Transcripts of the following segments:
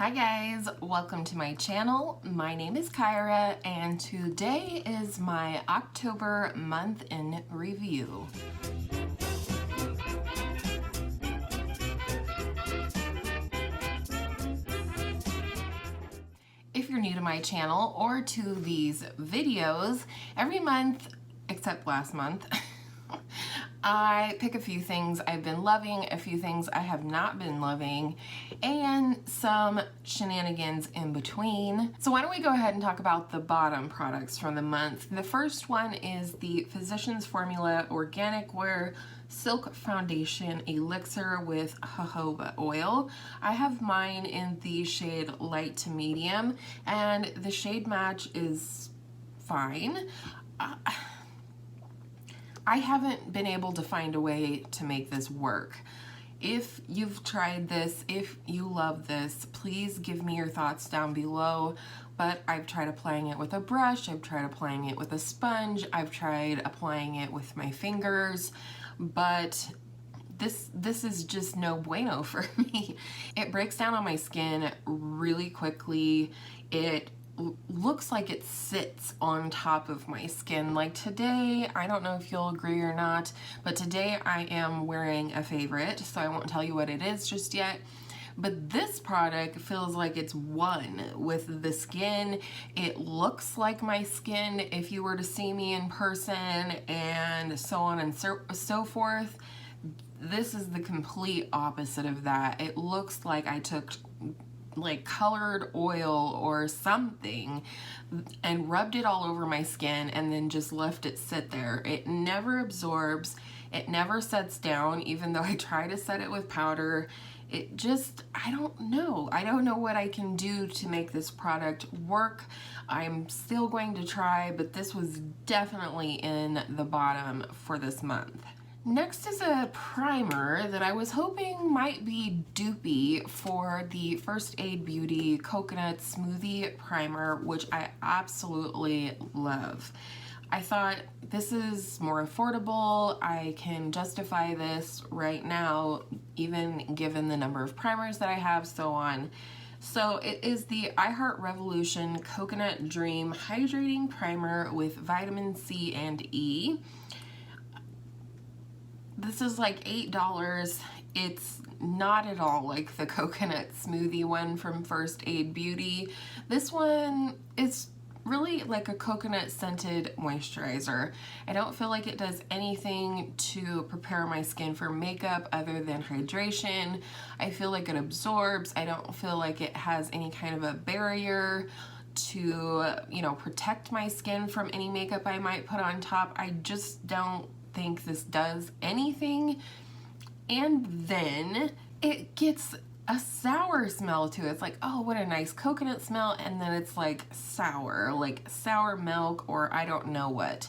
Hi guys, welcome to my channel. My name is Kyra and today is my October month in review. If you're new to my channel or to these videos, every month, except last month, I pick a few things I've been loving, a few things I have not been loving, and some shenanigans in between. So why don't we go ahead and talk about the bottom products from the month. The first one is the Physicians Formula Organic Wear Silk Foundation Elixir with jojoba oil. I have mine in the shade light to medium, and the shade match is fine. I haven't been able to find a way to make this work. If you've tried this, if you love this, please give me your thoughts down below. But I've tried applying it with a brush, I've tried applying it with a sponge, I've tried applying it with my fingers, but this is just no bueno for me. It breaks down on my skin really quickly. It looks like it sits on top of my skin. Like today, I don't know if you'll agree or not, but today I am wearing a favorite, so I won't tell you what it is just yet. But this product feels like it's one with the skin. It looks like my skin if you were to see me in person, and so on and so forth. This is the complete opposite of that. It looks like I took like colored oil or something and rubbed it all over my skin and then just left it sit there. It never absorbs, it never sets down, even though I try to set it with powder. It just, I don't know what I can do to make this product work. I'm still going to try, but this was definitely in the bottom for this month. Next is a primer that I was hoping might be dupey for the First Aid Beauty Coconut Smoothie Primer, which I absolutely love. I thought this is more affordable. I can justify this right now, even given the number of primers that I have, so on. So it is the I Heart Revolution Coconut Dream Hydrating Primer with vitamin C and E. This is like $8. It's not at all like the coconut smoothie one from First Aid Beauty. This one is really like a coconut scented moisturizer. I don't feel like it does anything to prepare my skin for makeup other than hydration. I feel like it absorbs. I don't feel like it has any kind of a barrier to, you know, protect my skin from any makeup I might put on top. I just don't think this does anything. And then it gets a sour smell to it. It's like, oh, what a nice coconut smell, and then it's like sour milk or I don't know what.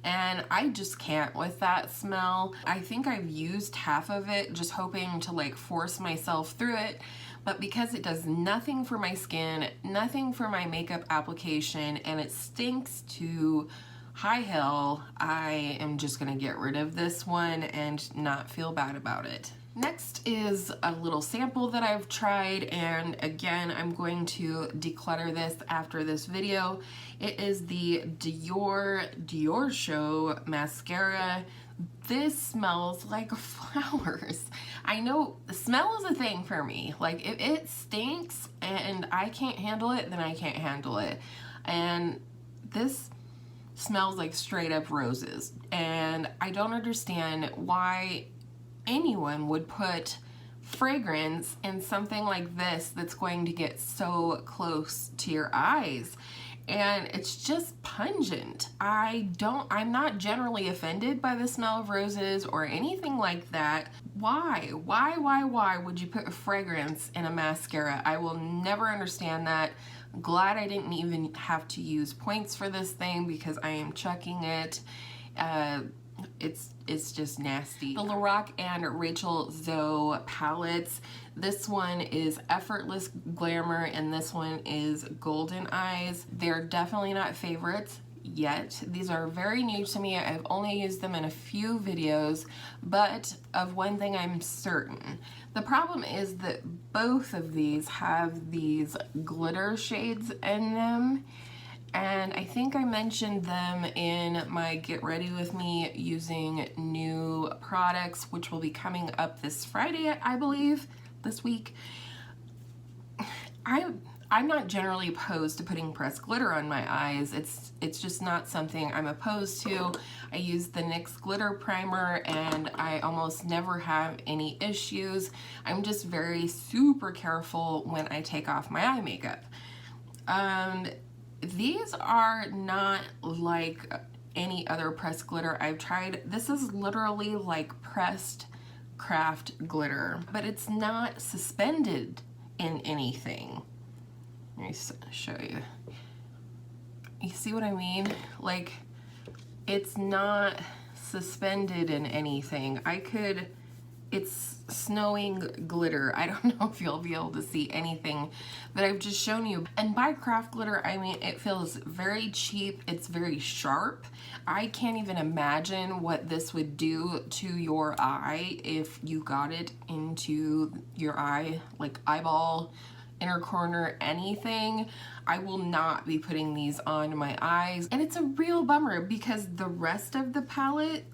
And I just can't with that smell. I think I've used half of it just hoping to like force myself through it, but because it does nothing for my skin, nothing for my makeup application, and it stinks to high hell, I am just gonna get rid of this one and not feel bad about it. Next is a little sample that I've tried, and again, I'm going to declutter this after this video. It is the Dior Show Mascara. This smells like flowers. I know the smell is a thing for me. Like if it stinks and I can't handle it, then I can't handle it. And this smells like straight up roses, and I don't understand why anyone would put fragrance in something like this that's going to get so close to your eyes. And it's just pungent. I'm not generally offended by the smell of roses or anything like that. Why would you put a fragrance in a mascara? I will never understand that. Glad I didn't even have to use points for this thing because I am chucking it. It's just nasty. The Lorac and Rachel Zoe palettes. This one is Effortless Glamour and this one is Golden Eyes. They're definitely not favorites yet. These are very new to me. I've only used them in a few videos, but of one thing I'm certain. The problem is that both of these have these glitter shades in them, and I think I mentioned them in my Get Ready With Me using new products, which will be coming up this Friday, I believe, this week. I'm not generally opposed to putting pressed glitter on my eyes. It's just not something I'm opposed to. I use the NYX glitter primer and I almost never have any issues. I'm just very super careful when I take off my eye makeup. These are not like any other pressed glitter I've tried. This is literally like pressed craft glitter, but it's not suspended in anything. Let me show you. You see what I mean? Like, it's not suspended in anything. It's snowing glitter. I don't know if you'll be able to see anything that I've just shown you. And by craft glitter, I mean, it feels very cheap. It's very sharp. I can't even imagine what this would do to your eye if you got it into your eye, like eyeball, inner corner, anything. I will not be putting these on my eyes. And it's a real bummer because the rest of the palette,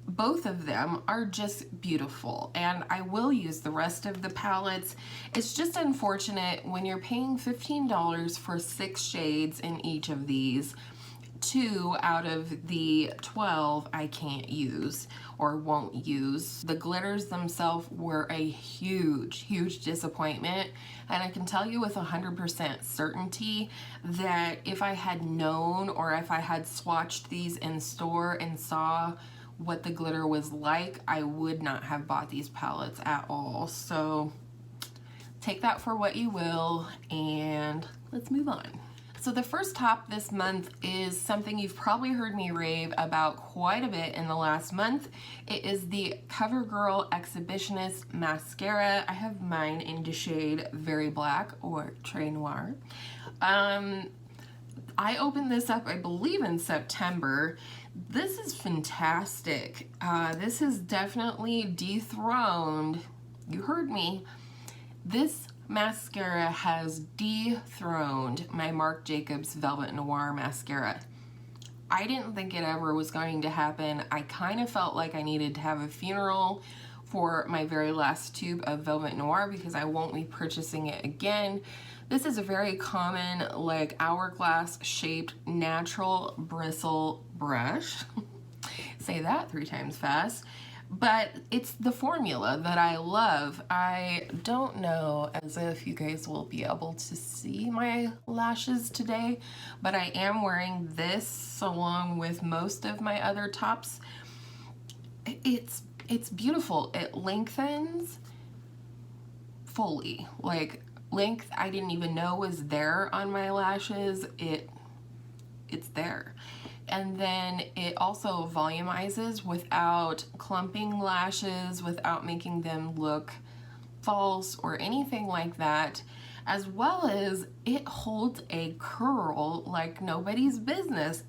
both of them are just beautiful, and I will use the rest of the palettes. It's just unfortunate when you're paying $15 for 6 shades in each of these. 2 out of the 12 I can't use or won't use. The glitters themselves were a huge disappointment, and I can tell you with 100% certainty that if I had known, or if I had swatched these in store and saw what the glitter was like, I would not have bought these palettes at all. So take that for what you will, and let's move on. So the first top this month is something you've probably heard me rave about quite a bit in the last month. It is the CoverGirl Exhibitionist Mascara. I have mine in the shade Very Black, or Très Noir. I opened this up, I believe, in September. This is fantastic. This has definitely dethroned, you heard me, this mascara has dethroned my Marc Jacobs Velvet Noir mascara. I didn't think it ever was going to happen. I kind of felt like I needed to have a funeral for my very last tube of Velvet Noir because I won't be purchasing it again. This is a very common, like, hourglass shaped natural bristle brush. Say that 3 times fast. But it's the formula that I love. I don't know as if you guys will be able to see my lashes today, but I am wearing this along with most of my other tops. It's beautiful. It lengthens fully. Like, length I didn't even know was there on my lashes. It's there. And then it also volumizes without clumping lashes, without making them look false or anything like that, as well as it holds a curl like nobody's business.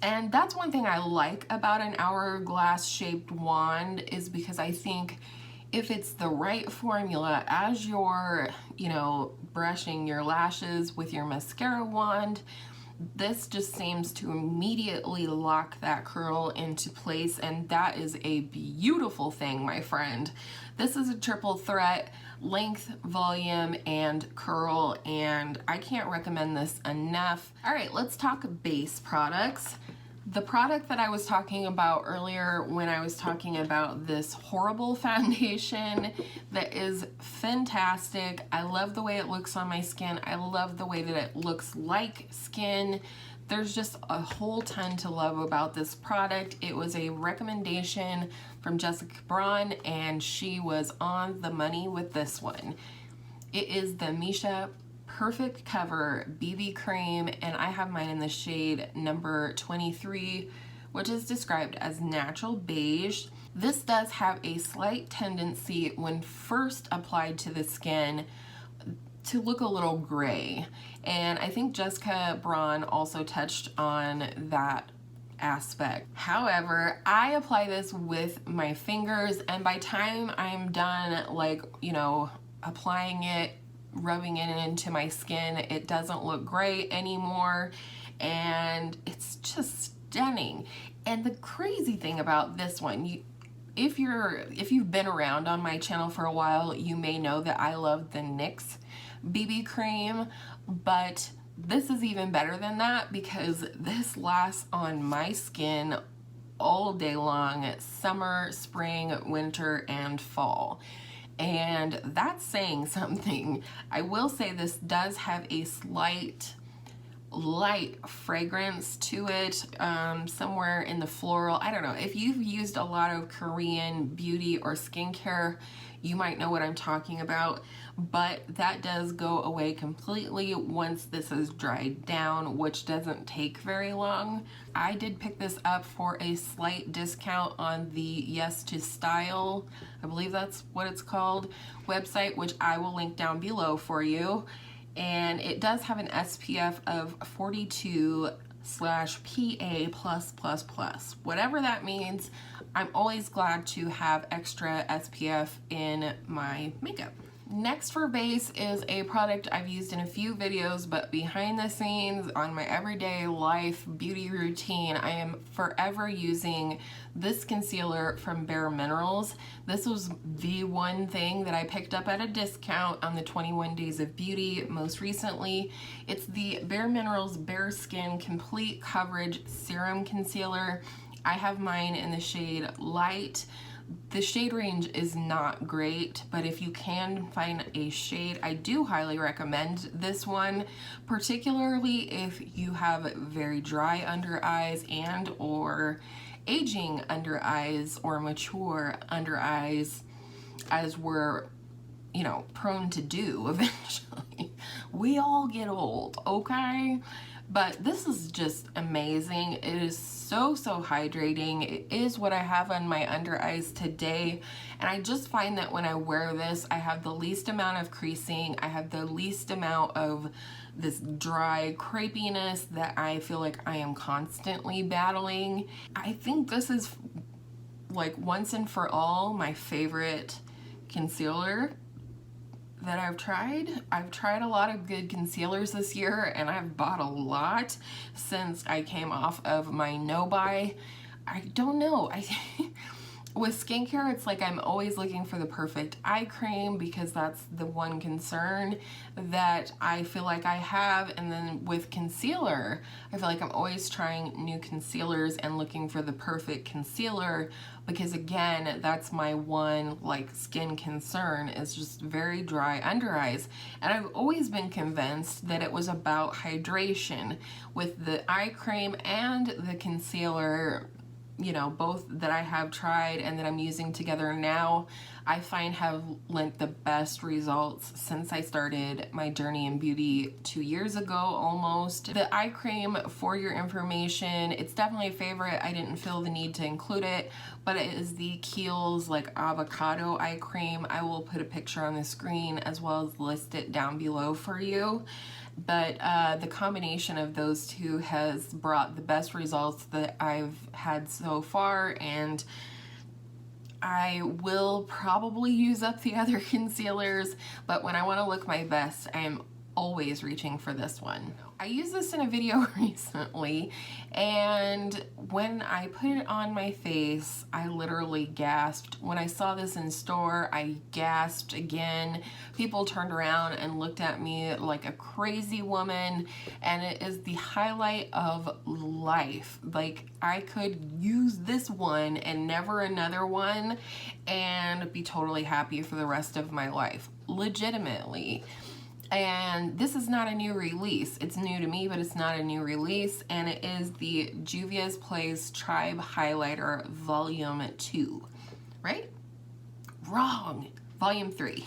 And that's one thing I like about an hourglass shaped wand, is because I think if it's the right formula, as you're, brushing your lashes with your mascara wand, this just seems to immediately lock that curl into place, and that is a beautiful thing, my friend. This is a triple threat: length, volume, and curl, and I can't recommend this enough. All right, let's talk base products. The product that I was talking about earlier when I was talking about this horrible foundation that is fantastic. I love the way it looks on my skin. I love the way that it looks like skin. There's just a whole ton to love about this product. It was a recommendation from Jessica Braun, and she was on the money with this one. It is the Missha Perfect Cover BB Cream, and I have mine in the shade number 23, which is described as natural beige. This does have a slight tendency when first applied to the skin. to look a little gray. And I think Jessica Braun also touched on that aspect. However, I apply this with my fingers, and by time I'm done, like, you know, applying it, rubbing it into my skin, it doesn't look gray anymore, and it's just stunning. And the crazy thing about this one, if you've been around on my channel for a while, you may know that I love the NYX BB cream, but this is even better than that because this lasts on my skin all day long, summer, spring, winter, and fall. And that's saying something. I will say this does have a slight light fragrance to it, somewhere in the floral. I don't know. If you've used a lot of Korean beauty or skincare, you might know what I'm talking about, but that does go away completely once this is dried down, which doesn't take very long. I did pick this up for a slight discount on the Yes to Style, I believe that's what it's called, website, which I will link down below for you. And it does have an SPF of 42/PA+++. Whatever that means, I'm always glad to have extra SPF in my makeup. Next for base is a product I've used in a few videos, but behind the scenes on my everyday life beauty routine, I am forever using this concealer from Bare Minerals. This was the one thing that I picked up at a discount on the 21 Days of Beauty most recently. It's the Bare Minerals BareSkin Complete Coverage Serum Concealer. I have mine in the shade Light. The shade range is not great, but if you can find a shade, I do highly recommend this one, particularly if you have very dry under eyes and or aging under eyes or mature under eyes, as we're, you know, prone to do eventually. We all get old, okay? But this is just amazing. It is so hydrating. It is what I have on my under eyes today, and I just find that when I wear this, I have the least amount of creasing, I have the least amount of this dry crepiness that I feel like I am constantly battling. I think this is, like, once and for all, my favorite concealer that I've tried. I've tried a lot of good concealers this year, and I've bought a lot since I came off of my no-buy. I don't know. With skincare, it's like I'm always looking for the perfect eye cream because that's the one concern that I feel like I have. And then with concealer, I feel like I'm always trying new concealers and looking for the perfect concealer because, again, that's my one, like, skin concern is just very dry under eyes. And I've always been convinced that it was about hydration with the eye cream and the concealer, you know, both that I have tried and that I'm using together now, I find have lent the best results since I started my journey in beauty 2 years ago almost. The eye cream, for your information, it's definitely a favorite. I didn't feel the need to include it, but it is the Kiehl's, like, Avocado eye cream. I will put a picture on the screen as well as list it down below for you. But the combination of those two has brought the best results that I've had so far, and I will probably use up the other concealers, but when I want to look my best, I am always reaching for this one. I used this in a video recently, and when I put it on my face, I literally gasped. When I saw this in store, I gasped again. People turned around and looked at me like a crazy woman, and it is the highlight of life. Like, I could use this one and never another one and be totally happy for the rest of my life, legitimately. And this is not a new release. It's new to me, but it's not a new release. And it is the Juvia's Place Tribe Highlighter Volume 2. Right? Wrong. Volume 3.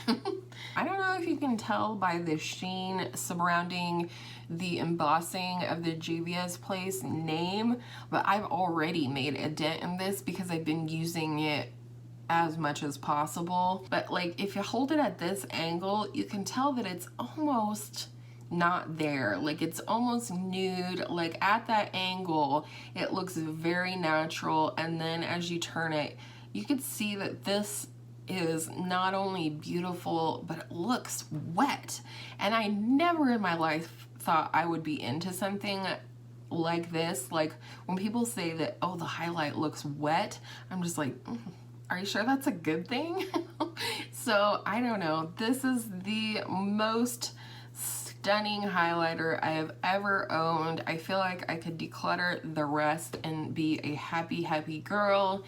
I don't know if you can tell by the sheen surrounding the embossing of the Juvia's Place name, but I've already made a dent in this because I've been using it as much as possible. But like if you hold it at this angle, you can tell that it's almost not there. Like it's almost nude. Like at that angle, it looks very natural. And then as you turn it, you can see that this is not only beautiful, but it looks wet. And I never in my life thought I would be into something like this. Like when people say that, oh, the highlight looks wet, I'm just like, are you sure that's a good thing? So I don't know. This is the most stunning highlighter I have ever owned. I feel like I could declutter the rest and be a happy, happy girl.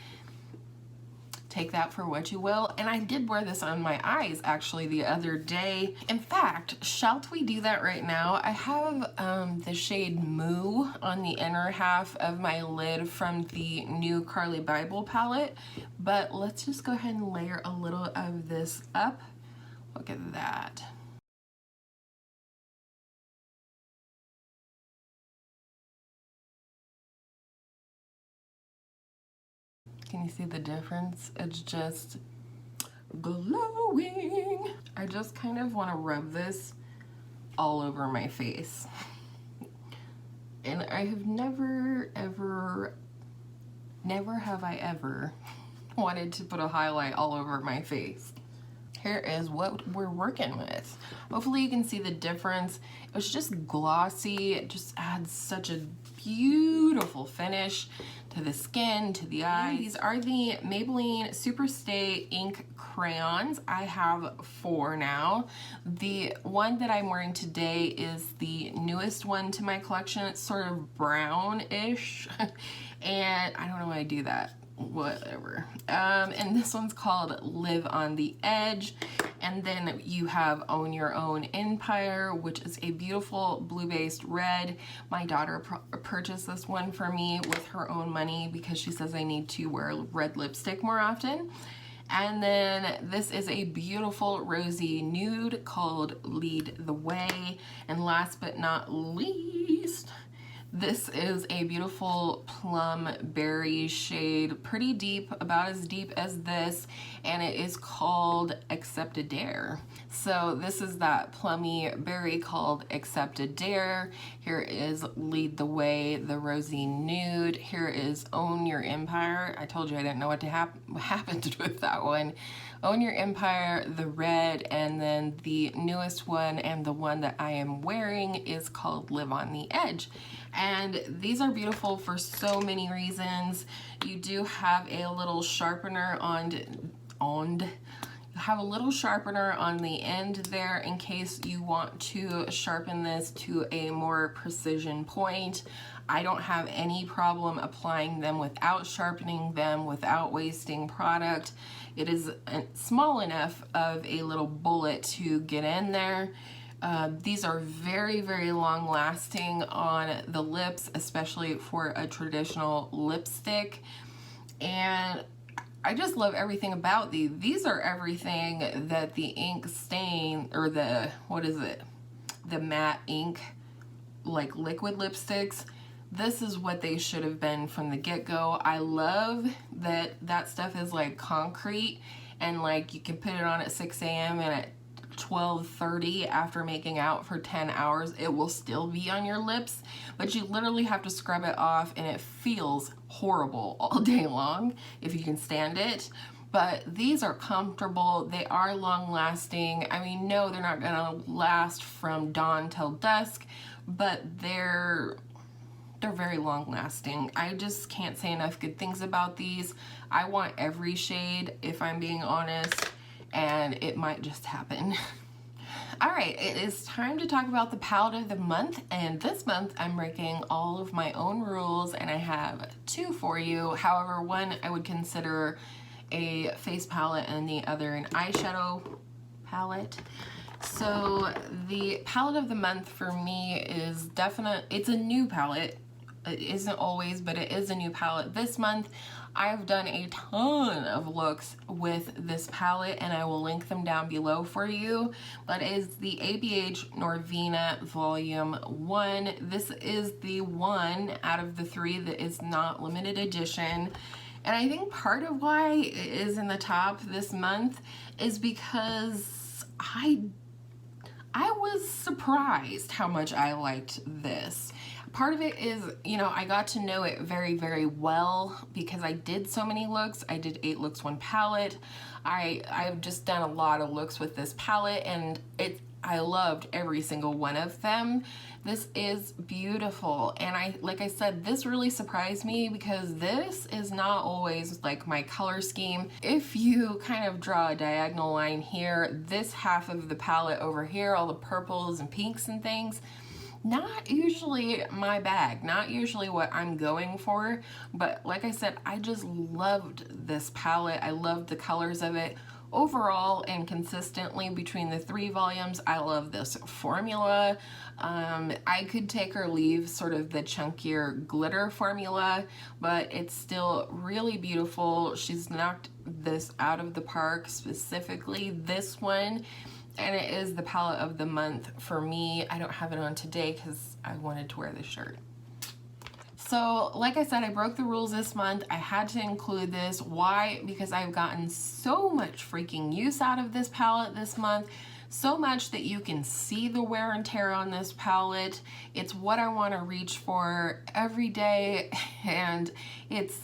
Take that for what you will. And I did wear this on my eyes actually the other day. In fact, shall we do that right now? I have the shade Moo on the inner half of my lid from the new Carli Bybel palette, but let's just go ahead and layer a little of this up. Look at that. Can you see the difference? It's just glowing. I just kind of want to rub this all over my face. And I have never have I ever wanted to put a highlight all over my face. Here is what we're working with. Hopefully you can see the difference. It was just glossy. It just adds such a beautiful finish to the skin, to the eyes. These are the Maybelline SuperStay ink crayons. I have 4 now. The one that I'm wearing today is the newest one to my collection. It's sort of brownish and I don't know why I do that. Whatever. And this one's called Live on the Edge. And then you have Own Your Own Empire, which is a beautiful blue-based red. My daughter purchased this one for me with her own money because she says I need to wear red lipstick more often. And then this is a beautiful rosy nude called Lead the Way. And last but not least, this is a beautiful plum berry shade, pretty deep, about as deep as this, and it is called Accept a Dare. So this is that plummy berry called Accept a Dare. Here is Lead the Way, the rosy nude. Here is Own Your Empire. I told you I didn't know what happened with that one. Own Your Empire, the red, and then the newest one and the one that I am wearing is called Live on the Edge. And these are beautiful for so many reasons. You do have a little sharpener on the end there in case you want to sharpen this to a more precision point. I don't have any problem applying them without sharpening them, without wasting product. It is small enough of a little bullet to get in there. These are very, very long lasting on the lips, especially for a traditional lipstick. And I just love everything about these. These are everything that the ink stain, or the, what is it? The matte ink, like liquid lipsticks. This is what they should have been from the get-go. I love that that stuff is like concrete and like you can put it on at 6 a.m. and at 12:30 after making out for 10 hours, it will still be on your lips, but you literally have to scrub it off and it feels horrible all day long if you can stand it. But these are comfortable, they are long lasting. I mean, no, they're not gonna last from dawn till dusk, but they're very long lasting. I just can't say enough good things about these. I want every shade, if I'm being honest, and it might just happen. All right, it is time to talk about the palette of the month, and this month I'm breaking all of my own rules, and I have 2 for you. However, one I would consider a face palette and the other an eyeshadow palette. So the palette of the month for me is it's a new palette. It isn't always, but it is a new palette this month. I have done a ton of looks with this palette and I will link them down below for you. But it is the ABH Norvina Volume 1. This is the one out of the 3 that is not limited edition. And I think part of why it is in the top this month is because I was surprised how much I liked this. Part of it is, you know, I got to know it very, very well because I did so many looks. I did 8 looks, 1 palette. I've just done a lot of looks with this palette, and I loved every single one of them. This is beautiful, and like I said, this really surprised me because this is not always like my color scheme. If you kind of draw a diagonal line here, this half of the palette over here, all the purples and pinks and things, not usually my bag, not usually what I'm going for, but like I said, I just loved this palette. I loved the colors of it. Overall and consistently between the 3 volumes, I love this formula. I could take or leave sort of the chunkier glitter formula, but it's still really beautiful. She's knocked this out of the park, specifically this one, and it is the palette of the month for me. I don't have it on today because I wanted to wear this shirt. So like I said, I broke the rules this month. I had to include this. Why? Because I've gotten so much freaking use out of this palette this month. So much that you can see the wear and tear on this palette. It's what I want to reach for every day, and it's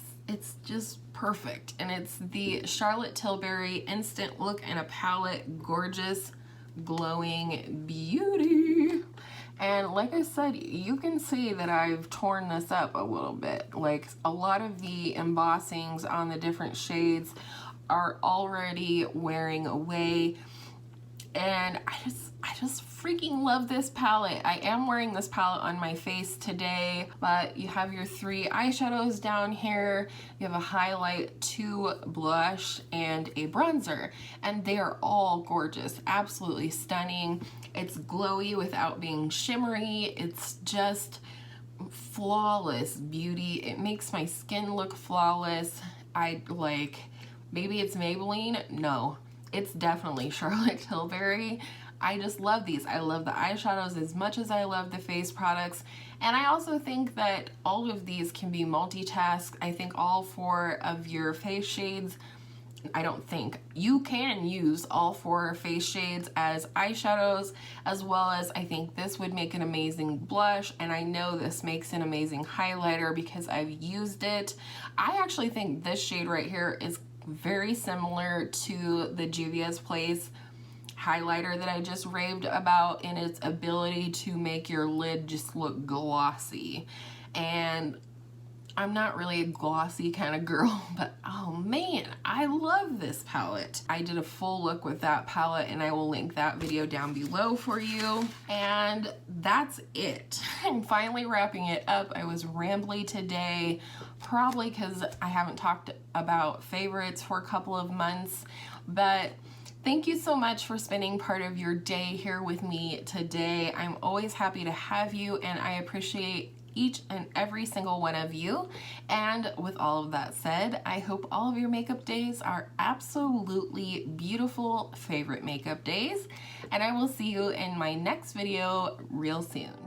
just perfect. And it's the Charlotte Tilbury Instant Look in a Palette Gorgeous Glowing Beauty. And like I said, you can see that I've torn this up a little bit. Like, a lot of the embossings on the different shades are already wearing away. And I just freaking love this palette. I am wearing this palette on my face today, but you have your 3 eyeshadows down here. You have a highlight, 2 blush, and a bronzer. And they are all gorgeous, absolutely stunning. It's glowy without being shimmery. It's just flawless beauty. It makes my skin look flawless. Maybe it's Maybelline? No. It's definitely Charlotte Tilbury. I just love these. I love the eyeshadows as much as I love the face products. And I also think that all of these can be multitasked. I think all 4 of your face shades, you can use all 4 face shades as eyeshadows, as well as I think this would make an amazing blush, and I know this makes an amazing highlighter because I've used it. I actually think this shade right here is very similar to the Juvia's Place highlighter that I just raved about in its ability to make your lid just look glossy. And I'm not really a glossy kind of girl, but oh man, I love this palette. I did a full look with that palette, and I will link that video down below for you. And that's it. I'm finally wrapping it up. I was rambly today, probably because I haven't talked about favorites for a couple of months, but thank you so much for spending part of your day here with me today. I'm always happy to have you, and I appreciate each and every single one of you. And with all of that said, I hope all of your makeup days are absolutely beautiful favorite makeup days, and I will see you in my next video real soon.